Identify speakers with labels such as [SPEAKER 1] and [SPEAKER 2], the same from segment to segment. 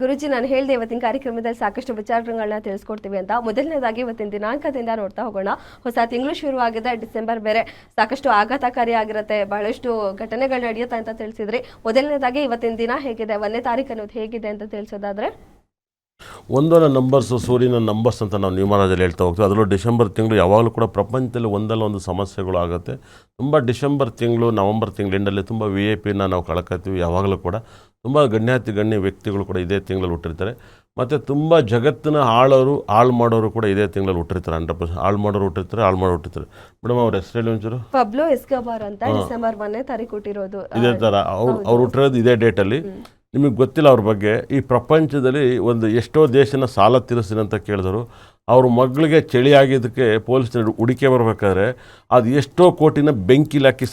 [SPEAKER 1] ಗುರುಜಿ, ನಾನು ಹೇಳಿದೆ ಇವತ್ತಿನ ಕಾರ್ಯಕ್ರಮದಲ್ಲಿ ಸಾಕಷ್ಟು ವಿಚಾರಗಳನ್ನ ತಿಳಿಸ್ಕೊಡ್ತೀವಿ ಅಂತ. ಮೊದಲನೇದಾಗಿ ಇವತ್ತಿನ ದಿನಾಂಕದಿಂದ ನೋಡ್ತಾ ಹೋಗೋಣ. ಹೊಸ ತಿಂಗಳು ಶುರುವಾಗಿದೆ, ಡಿಸೆಂಬರ್ ಬೇರೆ, ಸಾಕಷ್ಟು ಆಘಾತಕಾರಿಯಾಗಿರುತ್ತೆ, ಬಹಳಷ್ಟು ಘಟನೆಗಳು ನಡೆಯುತ್ತೆ ಅಂತ ತಿಳಿಸಿದ್ರಿ. ಮೊದಲನೇದಾಗಿ ಇವತ್ತಿನ ದಿನ ಹೇಗಿದೆ, 1ನೇ ತಾರೀಕು ಅನ್ನೋದು ಹೇಗಿದೆ ಅಂತ ತಿಳಿಸೋದಾದ್ರೆ?
[SPEAKER 2] ಒಂದೊಂದು ನಂಬರ್ಸು ಸೂರ್ಯನ ನಂಬರ್ಸ್ ಅಂತ ನಾವು ನ್ಯೂಮರಾಜಲ್ಲಿ ಹೇಳ್ತಾ ಹೋಗ್ತೀವಿ. ಅದರಲ್ಲೂ ಡಿಸೆಂಬರ್ ತಿಂಗಳು ಯಾವಾಗಲೂ ಕೂಡ ಪ್ರಪಂಚದಲ್ಲಿ ಒಂದಲ್ಲ ಒಂದು ಸಮಸ್ಯೆಗಳು ಆಗುತ್ತೆ. ತುಂಬ ಡಿಸೆಂಬರ್ ತಿಂಗಳು, ನವಂಬರ್ ತಿಂಗಳಿಂದಲೇ ತುಂಬ VIP ನಾವು ಕಳ್ಕೊತೀವಿ. ಯಾವಾಗಲೂ ಕೂಡ ತುಂಬ ಗಣ್ಯ ವ್ಯಕ್ತಿಗಳು ಕೂಡ ಇದೇ ತಿಂಗಳಲ್ಲಿ ಹುಟ್ಟಿರ್ತಾರೆ. ಮತ್ತು ತುಂಬ ಜಗತ್ತಿನ ಹಾಳು ಮಾಡೋರು ಕೂಡ ಇದೇ ತಿಂಗಳಲ್ಲಿ ಹುಟ್ಟಿರ್ತಾರೆ. 100% ಹಾಳು ಮಾಡೋರು ಹುಟ್ಟಿರ್ತಾರೆ. ಮೇಡಮ್ ಅವ್ರ ಹೆಸರು ಹೇಳಿ ಒಂಚೂರು.
[SPEAKER 1] ಪಬ್ಲೋ ಎಸ್ಕೋಬಾರ್ ಅಂತ ಡಿಸೆಂಬರ್ 1ನೇ ತಾರೀಕು ಹುಟ್ಟಿರೋದು.
[SPEAKER 2] ಇದೇ ಥರ ಅವ್ರು ಹುಟ್ಟಿರೋದು ಇದೇ ಡೇಟಲ್ಲಿ. ನಿಮಗೆ ಗೊತ್ತಿಲ್ಲ ಅವ್ರ ಬಗ್ಗೆ. ಈ ಪ್ರಪಂಚದಲ್ಲಿ ಎಷ್ಟೋ ದೇಶನ ಸಾಲ ತೀರಿಸ್ತೀನಿ ಅಂತ ಕೇಳಿದ್ರು. ಅವ್ರ ಮಗಳಿಗೆ ಚಳಿ ಆಗಿದ್ದಕ್ಕೆ ಪೊಲೀಸ್ನ ಹುಡುಕೆ ಬರಬೇಕಾದ್ರೆ ಅದು ಎಷ್ಟೋ ಕೋಟಿನ ಬೆಂಕಿ ಹಾಕಿ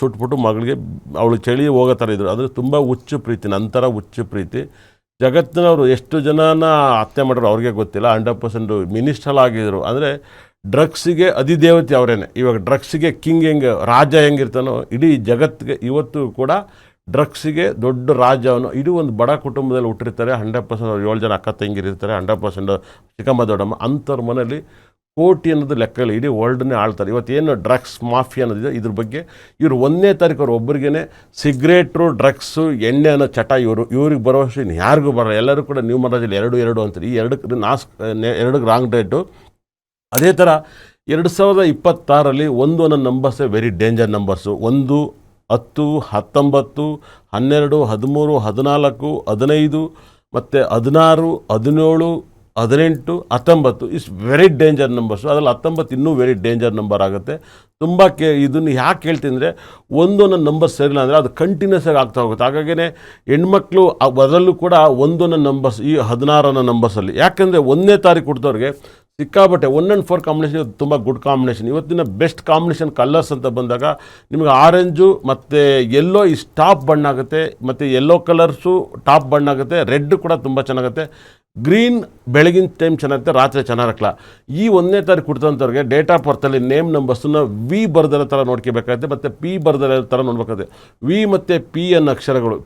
[SPEAKER 2] ಸುಟ್ಬಿಟ್ಟು ಮಗಳಿಗೆ ಅವಳು ಚಳಿ ಹೋಗೋ ಥರ ಇದ್ರು. ಅಂದರೆ ತುಂಬ ಹುಚ್ಚು ಪ್ರೀತಿ, ನಂತರ ಹುಚ್ಚು ಪ್ರೀತಿ. ಜಗತ್ತಿನವರು ಎಷ್ಟು ಜನನ ಹತ್ಯೆ ಮಾಡಿದ್ರು ಅವ್ರಿಗೆ ಗೊತ್ತಿಲ್ಲ. 100% ಮಿನಿಸ್ಟರ್ ಆಗಿದ್ರು. ಅಂದರೆ ಡ್ರಗ್ಸಿಗೆ ಅಧಿದೇವತೆ ಅವರೇನೆ. ಇವಾಗ ಡ್ರಗ್ಸಿಗೆ ಕಿಂಗ್ ರಾಜ ಹೆಂಗಿರ್ತಾನೋ, ಇಡೀ ಜಗತ್ತಿಗೆ ಇವತ್ತು ಕೂಡ ಡ್ರಗ್ಸಿಗೆ ದೊಡ್ಡ ರಾಜವನು. ಇಡೀ ಒಂದು ಬಡ ಕುಟುಂಬದಲ್ಲಿ ಹುಟ್ಟಿರ್ತಾರೆ. 100% ಅವ್ರು 7 ಜನ ಅಕ್ಕ ತಂಗಿರಿರ್ತಾರೆ. 100% ಚಿಕ್ಕಮ್ಮ ದೊಡ್ಡಮ್ಮ. ಅಂಥವ್ರ ಮನೇಲಿ ಕೋಟಿ ಅನ್ನೋದು ಲೆಕ್ಕಗಳು ಇಡೀ ವರ್ಲ್ಡನ್ನೇ ಆಳ್ತಾರೆ. ಇವತ್ತೇನು ಡ್ರಗ್ಸ್ ಮಾಫಿಯಾ ಅನ್ನೋದಿದೆ, ಇದ್ರ ಬಗ್ಗೆ ಇವರು 1ನೇ ತಾರೀಕು ಅವ್ರು ಒಬ್ಬರಿಗೇ ಸಿಗ್ರೇಟು, ಡ್ರಗ್ಸು, ಎಣ್ಣೆ ಅನ್ನೋ ಚಟ ಇವ್ರಿಗೆ ಬರೋಷ್ಟು ಇನ್ನು ಯಾರಿಗೂ ಬರೋಲ್ಲ. ಎಲ್ಲರೂ ಕೂಡ ನ್ಯೂಮರಾಜಲ್ಲಿ 2 ಅಂತಾರೆ. ಈ 2ಕ್ಕೆ ರಾಂಗ್ ಡೇಟು. ಅದೇ ಥರ 2026ರಲ್ಲಿ ಒಂದೊಂದು ನಂಬರ್ಸೇ ವೆರಿ ಡೇಂಜರ್ ನಂಬರ್ಸು. 1, 10, 19, 12, 13, 14, 15 ಮತ್ತು 16, 17, 18, 19 ಇಸ್ ವೆರಿ ಡೇಂಜರ್ ನಂಬರ್ಸು. ಅದರಲ್ಲಿ 19 ಇನ್ನೂ ವೆರಿ ಡೇಂಜರ್ ನಂಬರ್ ಆಗುತ್ತೆ. ತುಂಬ ಇದನ್ನು ಯಾಕೆ ಹೇಳ್ತೀನಿ ಅಂದರೆ, ಒಂದೊಂದು ನಂಬರ್ ಸರಿಯಿಲ್ಲ ಅಂದರೆ ಅದು ಕಂಟಿನ್ಯೂಸ್ ಆಗಿ ಆಗ್ತಾ ಹೋಗುತ್ತೆ. ಹಾಗಾಗಿಯೇ ಹೆಣ್ಮಕ್ಳು ಅದರಲ್ಲೂ ಕೂಡ ಒಂದೊಂದು ನಂಬರ್ಸ್, ಈ 16ನೇ ನಂಬರ್ಸಲ್ಲಿ, ಯಾಕೆಂದರೆ 1ನೇ ತಾರೀಕು ಹುಟ್ಟಿದವ್ರಿಗೆ ಸಿಕ್ಕಾಬಟ್ಟೆ 1 and 4 ಕಾಂಬಿನೇಷನ್ ತುಂಬ ಗುಡ್ ಕಾಂಬಿನೇಷನ್. ಇವತ್ತಿನ ಬೆಸ್ಟ್ ಕಾಂಬಿನೇಷನ್ ಕಲರ್ಸ್ ಅಂತ ಬಂದಾಗ ನಿಮಗೆ ಆರೆಂಜು ಮತ್ತು ಯೆಲ್ಲೋ ಇಸ್ ಟಾಪ್ ಬಣ್ಣ ಆಗುತ್ತೆ. ಮತ್ತು ಯೆಲ್ಲೋ ಕಲರ್ಸು ಟಾಪ್ ಬಣ್ಣ ಆಗುತ್ತೆ. ರೆಡ್ ಕೂಡ ತುಂಬ ಚೆನ್ನಾಗುತ್ತೆ. ಗ್ರೀನ್ ಬೆಳಗಿನ ಟೈಮ್ ಚೆನ್ನಾಗುತ್ತೆ, ರಾತ್ರಿ ಚೆನ್ನಾಗಿರಲ್ಲ. ಈ 1ನೇ ತಾರೀಕು ಹುಟ್ಟಿದಂಥವ್ರಿಗೆ ಡೇಟ್ ಆಫ್ ಬರ್ತಲ್ಲಿ ನೇಮ್ ನಂಬರ್ಸನ್ನ V ಬರ್ದಿರೋ ಥರ ನೋಡ್ಕೋಬೇಕಾಗುತ್ತೆ. ಮತ್ತು P ಬರ್ದಿರೋ ಥರ ನೋಡ್ಬೇಕಾಗುತ್ತೆ. V ಮತ್ತು P ಅಕ್ಷರಗಳು,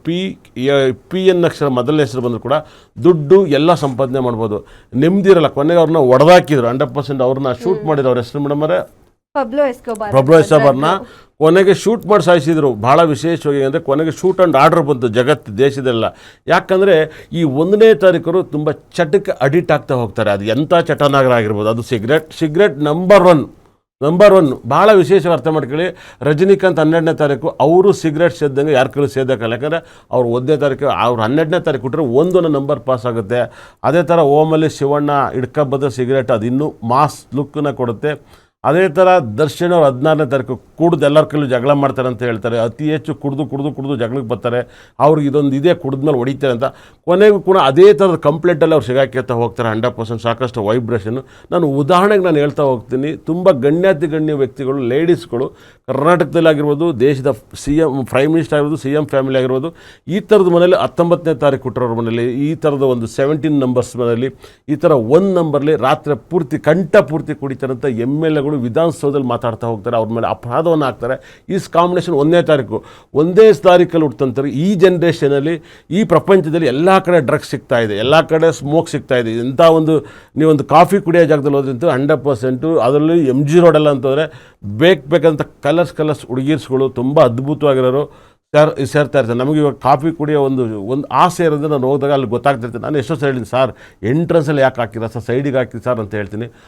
[SPEAKER 2] P ಅಕ್ಷರ ಮೊದಲನೇ ಹೆಸರು ಬಂದರೂ ಕೂಡ ದುಡ್ಡು ಎಲ್ಲ ಸಂಪಾದನೆ ಮಾಡ್ಬೋದು. ನೆಮ್ಮದಿರಲ್ಲ. ಕೊನೆಗೆ ಅವ್ರನ್ನ ಹೊಡೆದಾಕಿದ್ರು. 100% ಅವ್ರನ್ನ ಶೂಟ್ ಮಾಡಿದ್ರು. ಅವ್ರ ಹೆಸರು ಮೇಡಮ್ ಅವರೇ
[SPEAKER 1] ಪಬ್ಲೋ
[SPEAKER 2] ಎಸ್ಕೋಬಾರ್ನ ಕೊನೆಗೆ ಶೂಟ್ ಮಾಡಿ ಸಾಯಿಸಿದ್ರು. ಭಾಳ ವಿಶೇಷವಾಗಿ ಅಂದರೆ ಕೊನೆಗೆ ಶೂಟ್ ಆ್ಯಂಡ್ ಆರ್ಡರ್ ಬಂತು ದೇಶದೆಲ್ಲ. ಯಾಕಂದರೆ ಈ 1ನೇ ತಾರೀಕು ತುಂಬ ಚಟಕ್ಕೆ ಅಡಿಕ್ಟ್ ಆಗ್ತಾ ಹೋಗ್ತಾರೆ. ಅದು ಎಂಥ ಚಟನಾಗರ ಆಗಿರ್ಬೋದು. ಅದು ಸಿಗರೆಟ್ ನಂಬರ್ ಒನ್ ಭಾಳ ವಿಶೇಷವಾಗಿ ಅರ್ಥ ಮಾಡ್ಕೊಳ್ಳಿ. ರಜನಿಕಾಂತ್ 12ನೇ ತಾರೀಕು ಅವರು ಸಿಗರೆಟ್ ಸೇದ್ದಂಗೆ ಯಾರ ಕೈಲೂ ಸೇದಕ್ಕಲ್ಲ. ಯಾಕಂದರೆ ಅವ್ರು 1ನೇ ತಾರೀಕು, ಅವ್ರು 12ನೇ ತಾರೀಕು ಕೊಟ್ಟರೆ ಒಂದೊಂದು ನಂಬರ್ ಪಾಸ್ ಆಗುತ್ತೆ. ಅದೇ ಥರ ಓಮಲ್ಲಿ ಶಿವಣ್ಣ ಹಿಡ್ಕೊಬದ್ದ ಸಿಗರೇಟ್ ಅದು ಇನ್ನೂ ಮಾಸ್ ಲುಕ್ಕನ್ನ ಕೊಡುತ್ತೆ. ಅದೇ ಥರ ದರ್ಶನ್ ಅವ್ರು 16ನೇ ತಾರೀಕು ಕುಡ್ದು ಎಲ್ಲರ ಕೈಲೂ ಜಗಳ ಮಾಡ್ತಾರೆ ಅಂತ ಹೇಳ್ತಾರೆ. ಅತಿ ಹೆಚ್ಚು ಕುಡ್ದು ಜಗಳಕ್ಕೆ ಬರ್ತಾರೆ. ಅವ್ರಿಗೆ ಇದೊಂದು ಇದೆ, ಕುಡಿದ್ಮೇಲೆ ಹೊಡಿತಾರೆ ಅಂತ. ಕೊನೆಗೂ ಕೂಡ ಅದೇ ಥರದ ಕಂಪ್ಲೇಂಟಲ್ಲಿ ಅವ್ರು ಸಿಗಾಕ್ಯತ್ತ ಹೋಗ್ತಾರೆ. 100% ಸಾಕಷ್ಟು ವೈಬ್ರೇಷನ್ನು. ನಾನು ಉದಾಹರಣೆಗೆ ಹೇಳ್ತಾ ಹೋಗ್ತೀನಿ. ತುಂಬ ಗಣ್ಯ ವ್ಯಕ್ತಿಗಳು, ಲೇಡೀಸ್ಗಳು ಕರ್ನಾಟಕದಲ್ಲಾಗಿರ್ಬೋದು, ದೇಶದ ಪ್ರೈಮ್ ಮಿನಿಸ್ಟರ್ ಆಗಿರ್ಬೋದು, CM ಫ್ಯಾಮಿಲಿ ಆಗಿರ್ಬೋದು, ಈ ಥರದ ಮನೇಲಿ 19ನೇ ತಾರೀಕು ಹುಟ್ಟಿರೋರ ಮನೇಲಿ ಈ ಥರದ ಒಂದು 17 ನಂಬರ್ಸ್ ಮನೇಲಿ ಈ ಥರ 1 ನಂಬರ್ಲಿ ರಾತ್ರಿ ಪೂರ್ತಿ ಕಂಠ ಪೂರ್ತಿ ಕುಡಿತಾರಂತ MLAಗಳು ವಿಧಾನಸೌಧದಲ್ಲಿ ಮಾತಾಡ್ತಾ ಹೋಗ್ತಾರೆ. ಅವ್ರ ಮೇಲೆ ಅಪರಾಧವನ್ನು ಹಾಕ್ತಾರೆ. ಈ ಕಾಂಬಿನೇಷನ್ 1ನೇ ತಾರೀಕಲ್ಲಿ ಹುಟ್ಟಂತಾರೆ. ಈ ಜನ್ರೇಷನಲ್ಲಿ, ಈ ಪ್ರಪಂಚದಲ್ಲಿ ಎಲ್ಲ ಕಡೆ ಡ್ರಗ್ಸ್ ಸಿಗ್ತಾ ಇದೆ, ಎಲ್ಲ ಕಡೆ ಸ್ಮೋಕ್ ಸಿಗ್ತಾ ಇದೆ. ಇಂಥ ನೀವೊಂದು ಕಾಫಿ ಕುಡಿಯೋ ಜಾಗದಲ್ಲಿ ಹೋದ್ರಂತೂ 100%, ಅದರಲ್ಲಿ MG ರೋಡೆಲ್ಲ ಅಂತಂದರೆ ಬೇಕಂತ ಕಲರ್ಸ್ ಹುಡುಗೀರ್ಸ್ಗಳು ತುಂಬ ಅದ್ಭುತವಾಗಿರೋರು ಸೇರ್ತಾ ಇರ್ತಾರೆ. ನಮಗೆ ಇವಾಗ ಕಾಫಿ ಕುಡಿಯೋ ಒಂದು ಆಸೆ ಇರೋದು. ನಾನು ಹೋದಾಗ ಅಲ್ಲಿ ಗೊತ್ತಾಗ್ತಿರ್ತೀನಿ. ನಾನು ಎಷ್ಟೋ ಸರಿ ಹೇಳಿದ್ದೀನಿ, ಸರ್ ಎಂಟ್ರೆನ್ಸಲ್ಲಿ ಯಾಕೆ ಹಾಕಿರ ಸರ್, ಸೈಡಿಗೆ ಹಾಕಿ ಸರ್ ಅಂತ ಹೇಳ್ತೀನಿ.